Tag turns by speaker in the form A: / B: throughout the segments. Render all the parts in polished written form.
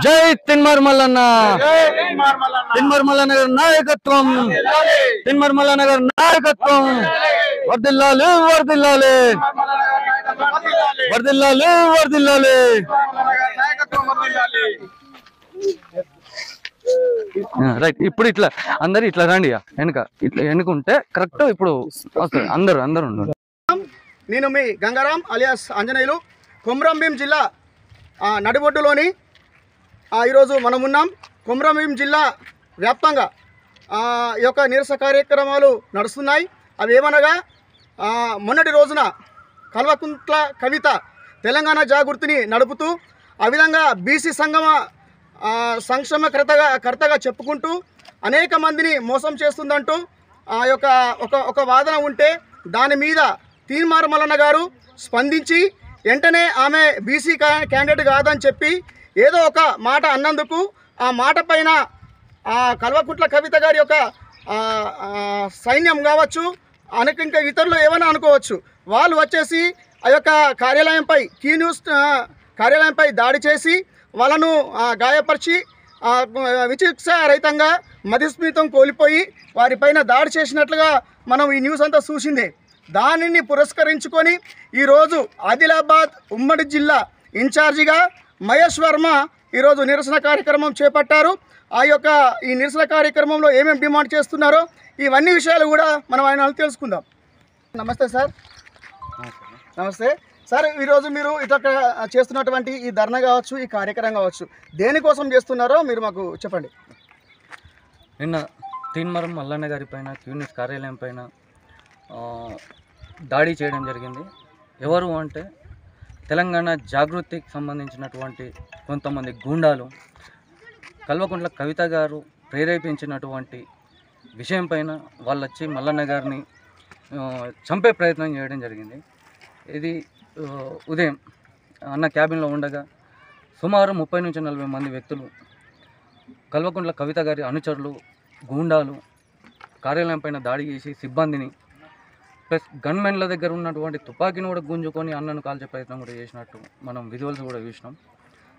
A: జై తిన్మార్ మల్లన్న, తిన్మార్ మల్లన్న గారి నాయకత్వం, తిన్మార్ మల్లన్న గారి నాయకత్వం వర్ధిల్లాలి, వర్ధిల్లాలి, వర్ధిల్లాలి, వర్ధిల్లాలి. రైట్. ఇప్పుడు ఇట్లా అందరు ఇట్లా రండి, వెనుక ఇట్లా ఎన్నుకుంటే కరెక్ట్ ఇప్పుడు వస్తుంది. అందరు అందరు ఉండండి.
B: నేను మీ గంగారాం అలియాస్ ఆంజనేయులు, కొమ్రంభీం జిల్లా నడిబొడ్డులోని ఈరోజు మనం ఉన్నాం. కొమ్రంభీం జిల్లా వ్యాప్తంగా ఈ యొక్క నిరసన కార్యక్రమాలు నడుస్తున్నాయి. అవి ఏమనగా మొన్నటి రోజున కల్వకుంట్ల కవిత తెలంగాణ జాగృతిని నడుపుతూ ఆ విధంగా బీసీ సంక్షేమ కర్తగా చెప్పుకుంటూ అనేక మందిని మోసం చేస్తుందంటూ ఆ యొక్క ఒక వాదన ఉంటే దాని మీద తీన్మార్ మల్లన్న గారు స్పందించి వెంటనే ఆమె బీసీ క్యాండిడేట్ కాదని చెప్పి ఏదో ఒక మాట అన్నందుకు ఆ మాట పైన కల్వకుంట్ల కవిత గారి యొక్క సైన్యం కావచ్చు, ఇంకా ఇతరులు ఏమైనా అనుకోవచ్చు, వాళ్ళు వచ్చేసి ఆ యొక్క కార్యాలయంపై కీ న్యూస్ కార్యాలయంపై దాడి చేసి వాళ్ళను గాయపరిచి విచికిత్స రహితంగా మతిస్మితం కోల్పోయి వారిపైన దాడి చేసినట్లుగా మనం ఈ న్యూస్ అంతా చూసిందే. దానిని పురస్కరించుకొని ఈరోజు ఆదిలాబాద్ ఉమ్మడి జిల్లా ఇన్ఛార్జిగా మహేష్ వర్మ ఈరోజు నిరసన కార్యక్రమం చేపట్టారు. ఈ నిరసన కార్యక్రమంలో ఏమేమి డిమాండ్ చేస్తున్నారో ఇవన్నీ విషయాలు కూడా మనం ఆయన తెలుసుకుందాం. నమస్తే సార్. నమస్తే సార్. ఈరోజు మీరు ఇట్లా చేస్తున్నటువంటి ఈ ధర్నా కావచ్చు, ఈ కార్యక్రమం కావచ్చు, దేనికోసం చేస్తున్నారో మీరు మాకు చెప్పండి.
A: నిన్న తీన్మార్ మల్లన్న గారి పైన క్యూనిస్ కార్యాలయం పైన దాడి చేయడం జరిగింది. ఎవరు అంటే తెలంగాణ జాగృతికి సంబంధించినటువంటి కొంతమంది గూండాలు కల్వకుంట్ల కవిత గారు ప్రేరేపించినటువంటి విషయం పైన వాళ్ళు వచ్చి మల్లన్న గారిని చంపే ప్రయత్నం చేయడం జరిగింది. ఇది ఉదయం అన్న క్యాబిన్లో ఉండగా సుమారు 30 నుంచి 40 మంది వ్యక్తులు కల్వకుంట్ల కవిత గారి అనుచరులు గూండాలు కార్యాలయం పైన దాడి చేసి సిబ్బందిని ప్లస్ గన్మెన్ల దగ్గర ఉన్నటువంటి తుపాకీని కూడా గుంజుకొని అన్నను కాల్చే ప్రయత్నం కూడా చేసినట్టు మనం విజువల్స్ కూడా చూసినాం.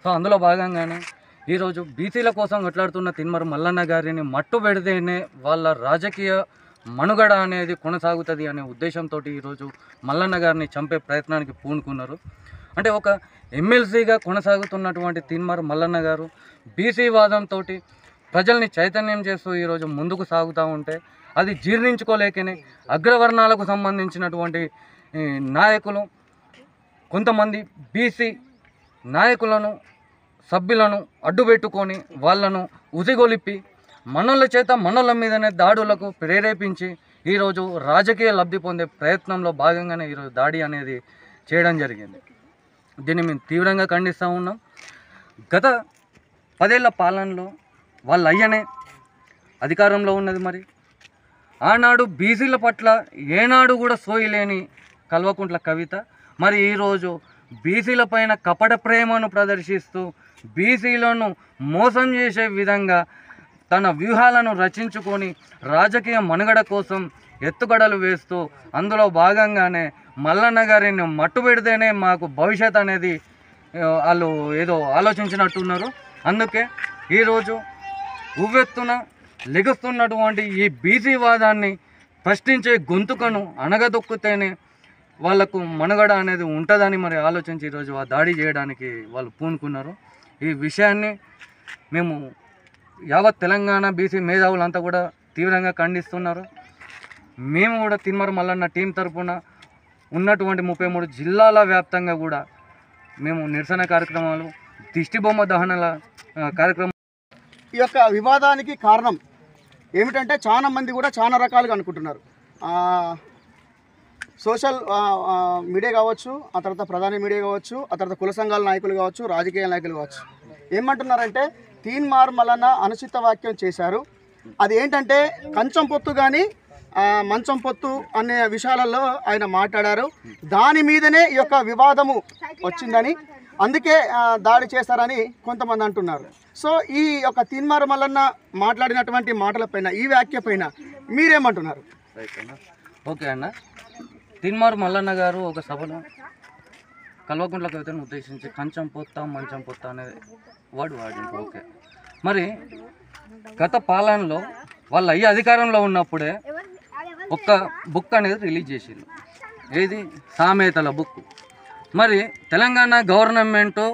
A: సో అందులో భాగంగానే ఈరోజు బీసీల కోసం కొట్లాడుతున్న తీన్మార్ మల్లన్న గారిని మట్టు పెడితేనే వాళ్ళ రాజకీయ మనుగడ అనేది కొనసాగుతుంది అనే ఉద్దేశంతో ఈరోజు మల్లన్న గారిని చంపే ప్రయత్నానికి పూనుకున్నారు. అంటే ఒక ఎమ్మెల్సీగా కొనసాగుతున్నటువంటి తీన్మార్ మల్లన్న గారు బీసీ వాదంతో ప్రజల్ని చైతన్యం చేస్తూ ఈరోజు ముందుకు సాగుతూ ఉంటే అది జీర్ణించుకోలేకనే అగ్రవర్ణాలకు సంబంధించినటువంటి నాయకులు కొంతమంది బీసీ నాయకులను సభ్యులను అడ్డుపెట్టుకొని వాళ్ళను ఉసిగొలిపి మనోళ్ళ చేత మనోళ్ళ మీదనే దాడులకు ప్రేరేపించి ఈరోజు రాజకీయ లబ్ధి పొందే ప్రయత్నంలో భాగంగానే ఈరోజు దాడి అనేది చేయడం జరిగింది. దీన్ని మేము తీవ్రంగా ఖండిస్తూ ఉన్నాం. గత 10 ఏళ్ల పాలనలో వాళ్ళ అయ్యనే అధికారంలో ఉన్నది. మరి ఆనాడు బీసీల పట్ల ఏనాడు కూడా సోయలేని కల్వకుంట్ల కవిత మరి ఈరోజు బీసీల పైన కపట ప్రేమను ప్రదర్శిస్తూ బీసీలను మోసం చేసే విధంగా తన వ్యూహాలను రచించుకొని రాజకీయ మనుగడ కోసం ఎత్తుగడలు వేస్తూ అందులో భాగంగానే మల్లన్న గారిని మట్టు పెడితేనే మాకు భవిష్యత్ అనేది వాళ్ళు ఏదో ఆలోచించినట్టున్నారు. అందుకే ఈరోజు ఉవ్వెత్తున లెగుస్తున్నటువంటి ఈ బీసీ వాదాన్ని ప్రశ్నించే గొంతుకను అణగదొక్కుతేనే వాళ్లకు మనుగడ అనేది ఉంటుందని మరి ఆలోచించి ఈరోజు ఆ దాడి చేయడానికి వాళ్ళు పూనుకున్నారు. ఈ విషయాన్ని మేము యావత్ తెలంగాణ బీసీ మేధావులంతా కూడా తీవ్రంగా ఖండిస్తున్నారు. మేము కూడా తీన్మార్ మల్లన్న టీం తరఫున ఉన్నటువంటి 33 జిల్లాల వ్యాప్తంగా కూడా మేము నిరసన కార్యక్రమాలు, దిష్టిబొమ్మ దహనాల కార్యక్రమం.
B: ఈ యొక్క వివాదానికి కారణం ఏమిటంటే చాలా మంది కూడా చాలా రకాలుగా అనుకుంటున్నారు. సోషల్ మీడియా కావచ్చు, ఆ తర్వాత ప్రధాన మీడియా కావచ్చు, ఆ తర్వాత కుల సంఘాల నాయకులు కావచ్చు, రాజకీయ నాయకులు కావచ్చు, ఏమంటున్నారంటే తీన్మార్ మల్లన్న అనుచిత వాక్యం చేశారు. అది ఏంటంటే కంచం పొత్తు కానీ మంచం పొత్తు అనే విషయాలలో ఆయన మాట్లాడారు. దాని మీదనే ఈ యొక్క వివాదము వచ్చిందని, అందుకే దాడి చేశారని కొంతమంది అంటున్నారు. సో ఈ యొక్క తీన్మార్ మల్లన్న మాట్లాడినటువంటి మాటల పైన, ఈ వ్యాఖ్య పైన మీరేమంటున్నారు?
A: ఓకే అన్న, తిన్మార్ మల్లన్న గారు ఒక సభలో కల్వకుంట్ల కవితను ఉద్దేశించి కంచం పొత్తా మంచం పొత్తా అనే వర్డ్ వాడింది. ఓకే, మరి గత పాలనలో వాళ్ళు అయ్యే అధికారంలో ఉన్నప్పుడే ఒక బుక్ అనేది రిలీజ్ చేసింది. ఏది? సామెతల బుక్. మరి తెలంగాణ గవర్నమెంటు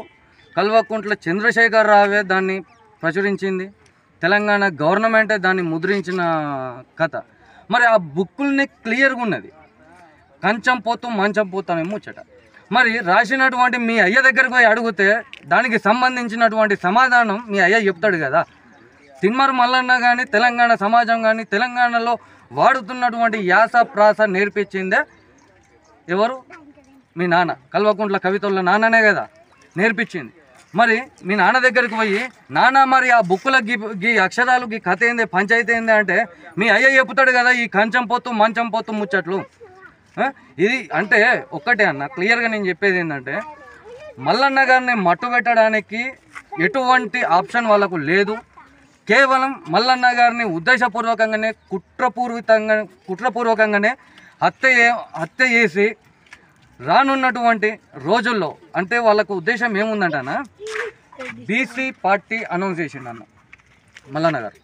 A: కల్వకుంట్ల చంద్రశేఖర్ రావే దాన్ని ప్రచురించింది. తెలంగాణ గవర్నమెంటే దాన్ని ముద్రించిన కథ. మరి ఆ బుక్కుల్ని క్లియర్గా ఉన్నది, కంచం పోతూ మంచం పోతూ అనే ముచ్చట. మరి రాసినటువంటి మీ అయ్య దగ్గరికి పోయి అడిగితే దానికి సంబంధించినటువంటి సమాధానం మీ అయ్య చెప్తాడు కదా. తిన్మార్ మల్లన్న కానీ తెలంగాణ సమాజం కానీ తెలంగాణలో వాడుతున్నటువంటి యాస ప్రాస నేర్పించిందే ఎవరు? మీ నాన్న. కల్వకుంట్ల కవితల నాన్ననే కదా నేర్పించింది. మరి మీ నాన్న దగ్గరికి పోయి నాన్న మరి ఆ బుక్కుల గీ అక్షరాలు గీ కథ ఏంది, పంచాయతీ ఏంది అంటే మీ అయ్య చెప్తాడు కదా ఈ కంచం పోతూ మంచం పోతూ ముచ్చట్లు. ఇది అంటే ఒక్కటే అన్న, క్లియర్గా నేను చెప్పేది ఏంటంటే మల్లన్న గారిని మట్టు పెట్టడానికి ఎటువంటి ఆప్షన్ వాళ్ళకు లేదు. కేవలం మల్లన్న గారిని ఉద్దేశపూర్వకంగానే కుట్రపూర్వకంగానే హత్య చేసి రానున్నటువంటి రోజుల్లో అంటే వాళ్ళకు ఉద్దేశం ఏముందంటనా బీసీ పార్టీ అనౌన్స్ చేసిండు అన్న మల్లన్న గారు.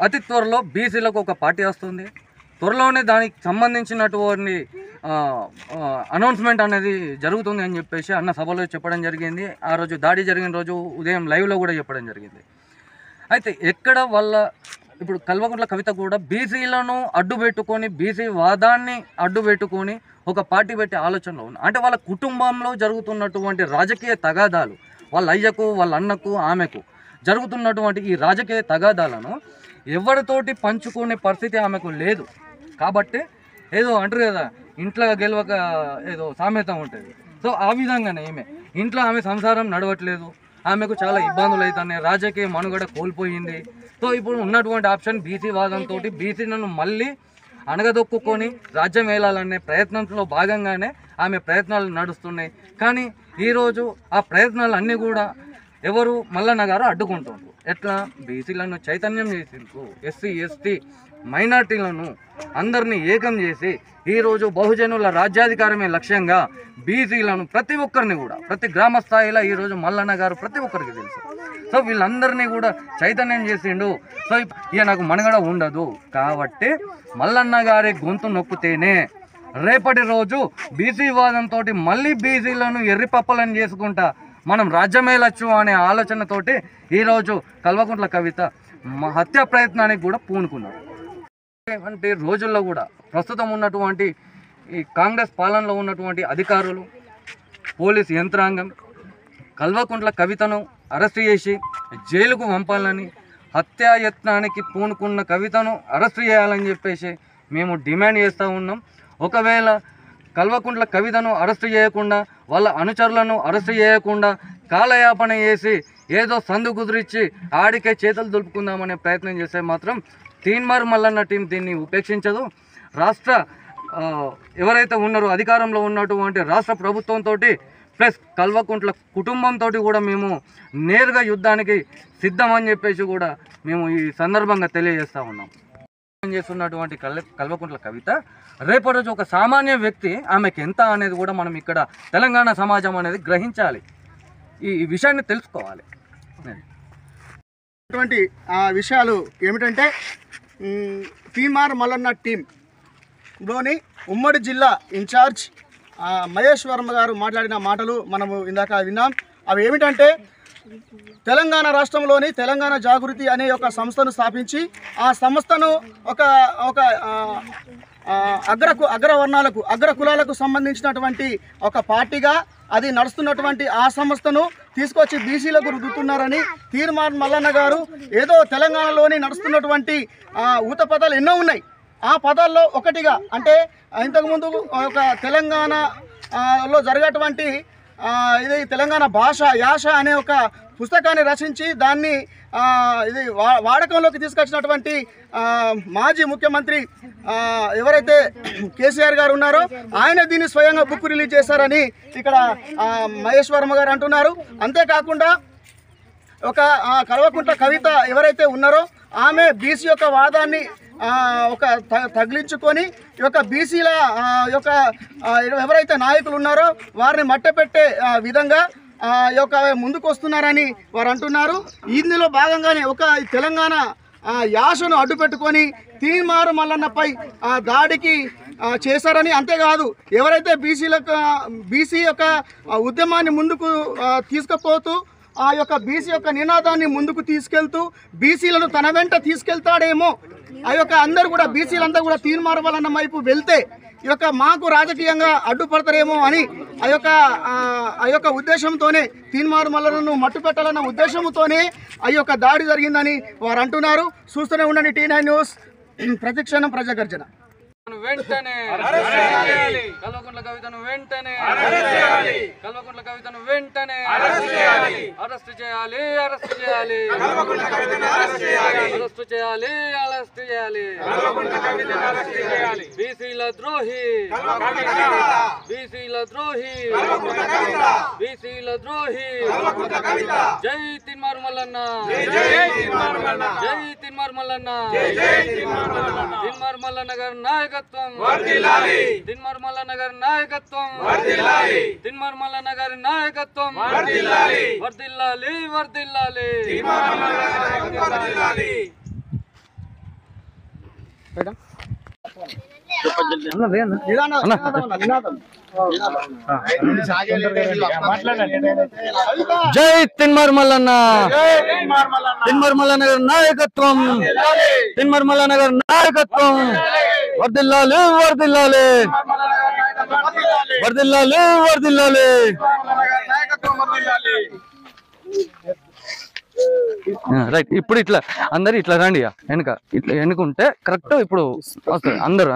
A: అతి త్వరలో బీసీలకు ఒక పార్టీ వస్తుంది. త్వరలోనే దానికి సంబంధించినటువంటి అనౌన్స్మెంట్ అనేది జరుగుతుంది అని చెప్పేసి అన్న సభలో చెప్పడం జరిగింది. ఆ రోజు దాడి జరిగిన రోజు ఉదయం లైవ్లో కూడా చెప్పడం జరిగింది. అయితే ఎక్కడ వాళ్ళ ఇప్పుడు కల్వకుంట్ల కవిత కూడా బీసీలను అడ్డు పెట్టుకొని బీసీ వాదాన్ని అడ్డు పెట్టుకొని ఒక పార్టీ పెట్టే ఆలోచనలో ఉంది. అంటే వాళ్ళ కుటుంబంలో జరుగుతున్నటువంటి రాజకీయ తగాదాలు, వాళ్ళ అయ్యకు వాళ్ళ అన్నకు ఆమెకు జరుగుతున్నటువంటి ఈ రాజకీయ తగాదాలను ఎవరితోటి పంచుకునే పరిస్థితి ఆమెకు లేదు. కాబట్టి ఏదో అంటారు కదా ఇంట్లో గెలవక ఏదో సామెత ఉంటుంది. సో ఆ విధంగానే ఇంట్లో ఆమె సంసారం నడవట్లేదు, ఆమెకు చాలా ఇబ్బందులు అవుతున్నాయి, రాజకీయ మనుగడ కోల్పోయింది. సో ఇప్పుడు ఉన్నటువంటి ఆప్షన్ బీసీ వాదంతో బీసీలను మళ్ళీ అణగదొక్కుకొని రాజ్యం వేయాలనే ప్రయత్నంలో భాగంగానే ఆమె ప్రయత్నాలు నడుస్తున్నాయి. కానీ ఈరోజు ఆ ప్రయత్నాలు అన్నీ కూడా ఎవరు? మల్లన్న గారు అడ్డుకుంటున్నారు. ఎట్లా? బీసీలను చైతన్యం చేసిండ్రు, ఎస్సీ ఎస్టీ మైనార్టీలను అందరినీ ఏకం చేసి ఈరోజు బహుజనుల రాజ్యాధికారమే లక్ష్యంగా బీసీలను ప్రతి ఒక్కరిని కూడా ప్రతి గ్రామ స్థాయిలో ఈరోజు మల్లన్న గారు ప్రతి ఒక్కరికి తెలుసు. సో వీళ్ళందరినీ కూడా చైతన్యం చేసిండు. సో ఇక నాకు మనుగడ ఉండదు కాబట్టి మల్లన్న గారి గొంతు నొక్కితేనే రేపటి రోజు బీసీ వాదంతో మళ్ళీ బీసీలను ఎర్రిపప్పలను చేసుకుంటా మనం రాజ్యమేలచ్చు అనే ఆలోచనతోటి ఈరోజు కల్వకుంట్ల కవిత హత్యా ప్రయత్నానికి కూడా పూనుకున్నారు. అంటే రోజుల్లో కూడా ప్రస్తుతం ఉన్నటువంటి ఈ కాంగ్రెస్ పాలనలో ఉన్నటువంటి అధికారులు, పోలీస్ యంత్రాంగం కల్వకుంట్ల కవితను అరెస్టు చేసి జైలుకు పంపాలని, హత్యాయత్నానికి పూనుకున్న కవితను అరెస్టు చేయాలని చెప్పేసి మేము డిమాండ్ చేస్తూ ఉన్నాం. ఒకవేళ కల్వకుంట్ల కవితను అరెస్టు చేయకుండా వాళ్ళ అనుచరులను అరెస్టు చేయకుండా కాలయాపన చేసి ఏదో సందు కుదిరిచ్చి ఆడికే చేతులు దులుపుకుందామనే ప్రయత్నం చేస్తే మాత్రం తిన్మార్ మల్లన్న టీం దీన్ని ఉపేక్షించదు. రాష్ట్ర ఎవరైతే ఉన్నారో అధికారంలో ఉన్నటువంటి రాష్ట్ర ప్రభుత్వంతో ప్లస్ కల్వకుంట్ల కుటుంబంతో కూడా మేము నేరుగా యుద్ధానికి సిద్ధమని చెప్పేసి కూడా మేము ఈ సందర్భంగా తెలియజేస్తూ ఉన్నాం. చేస్తున్నటువంటి కల్వకుంట్ల కవిత రేపటి రోజు ఒక సామాన్య వ్యక్తి ఆమెకి ఎంత అనేది కూడా మనం ఇక్కడ తెలంగాణ సమాజం అనేది గ్రహించాలి, ఈ విషయాన్ని తెలుసుకోవాలి.
B: అటువంటి విషయాలు ఏమిటంటే తిన్మార్ మల్లన్న టీంలోని ఉమ్మడి జిల్లా ఇన్ఛార్జ్ మహేష్ వర్మ గారు మాట్లాడిన మాటలు మనము ఇందాక విన్నాం. అవి ఏమిటంటే తెలంగాణ రాష్ట్రంలోని తెలంగాణ జాగృతి అనే ఒక సంస్థను స్థాపించి ఆ సంస్థను ఒక అగ్రవర్ణాలకు అగ్ర కులాలకు సంబంధించినటువంటి ఒక పార్టీగా అది నడుస్తున్నటువంటి ఆ సంస్థను తీసుకొచ్చి బీసీలకు రుద్దుతున్నారని తిన్మార్ మల్లన్న గారు ఏదో తెలంగాణలోని నడుస్తున్నటువంటి ఊత పదాలు ఎన్నో ఉన్నాయి. ఆ పదాల్లో ఒకటిగా అంటే ఇంతకుముందు ఒక తెలంగాణలో జరిగేటువంటి ఇది తెలంగాణ భాష యాస అనే ఒక పుస్తకాన్ని రచించి దాన్ని ఇది వాడకంలోకి తీసుకొచ్చినటువంటి మాజీ ముఖ్యమంత్రి ఎవరైతే కేసీఆర్ గారు ఉన్నారో ఆయన దీన్ని స్వయంగా బుక్ రిలీజ్ చేశారని ఇక్కడ మహేష్ వర్మ గారు అంటున్నారు. అంతేకాకుండా ఒక కల్వకుంట్ల కవిత ఎవరైతే ఉన్నారో ఆమె బీసీ యొక్క వాదాన్ని ఒక తగిలించుకొని ఈ యొక్క బీసీల యొక్క ఎవరైతే నాయకులు ఉన్నారో వారిని మట్టపెట్టే విధంగా ఈ యొక్క ముందుకు వస్తున్నారని వారు అంటున్నారు. ఇందులో భాగంగానే ఒక తెలంగాణ యాసను అడ్డుపెట్టుకొని తీన్మారు మల్లన్నపై దాడికి చేశారని, అంతేకాదు ఎవరైతే బీసీ యొక్క ఉద్యమాన్ని ముందుకు తీసుకుపోతూ ఆ యొక్క బీసీ యొక్క నినాదాన్ని ముందుకు తీసుకెళ్తూ బీసీలను తన వెంట తీసుకెళ్తాడేమో, ఆ యొక్క అందరూ కూడా బీసీలంతా కూడా తీన్మారు మల్లన్న వైపు వెళ్తే ఈ యొక్క మాకు రాజకీయంగా అడ్డుపడతారేమో అని ఆ యొక్క ఉద్దేశంతోనే తీన్మారు మల్లన్నను మట్టు పెట్టాలన్న ఉద్దేశంతోనే ఆ యొక్క దాడి జరిగిందని వారు అంటున్నారు. చూస్తూనే ఉండండి T9 న్యూస్, ప్రతిక్షణం ప్రజాగర్జన.
C: వెంటనే కల్వకుంట్ల కవితను వెంటనే కల్వకుంట్ల కవితను వెంటనే అరెస్ట్ చేయాలి అరెస్ట్ చేయాలి అరెస్ట్ చేయాలి అరెస్ట్ చేయాలి బీసీల ద్రోహి బీసీల ద్రోహి బీసీల ద్రోహి జై తీన్మారు మల్లన్న జై తీన్మారు మల్లన్న తీన్మారు మల్లన్న గారి నాయకత్వం వర్ధిల్లాలి తీన్మారు మల్లన్న గారి నాయకత్వం వర్ధిల్లాలి తీన్మారు మల్లన్న గారి నాయకత్వం వర్ధిల్లాలి వర్ధిల్లాలి వర్ధిల్లాలి తీన్మారు మల్లన్న గారి నాయకత్వం వర్ధిల్లాలి.
A: జై తీన్మారు మల్లన్న తీన్మారు మల్లన్న గారి నాయకత్వం తీన్మారు మల్లన్న గారి నాయకత్వం వర్ధిల్లాలి వర్ధిల్లాలి వర్ధిల్లాలి వర్ధిల్లాలి. రైట్, ఇప్పుడు ఇట్లా అందరు ఇట్లా రండి, వెనుక ఇట్లా ఎన్నుకుంటే కరెక్ట్ ఇప్పుడు వస్తుంది. అందరూ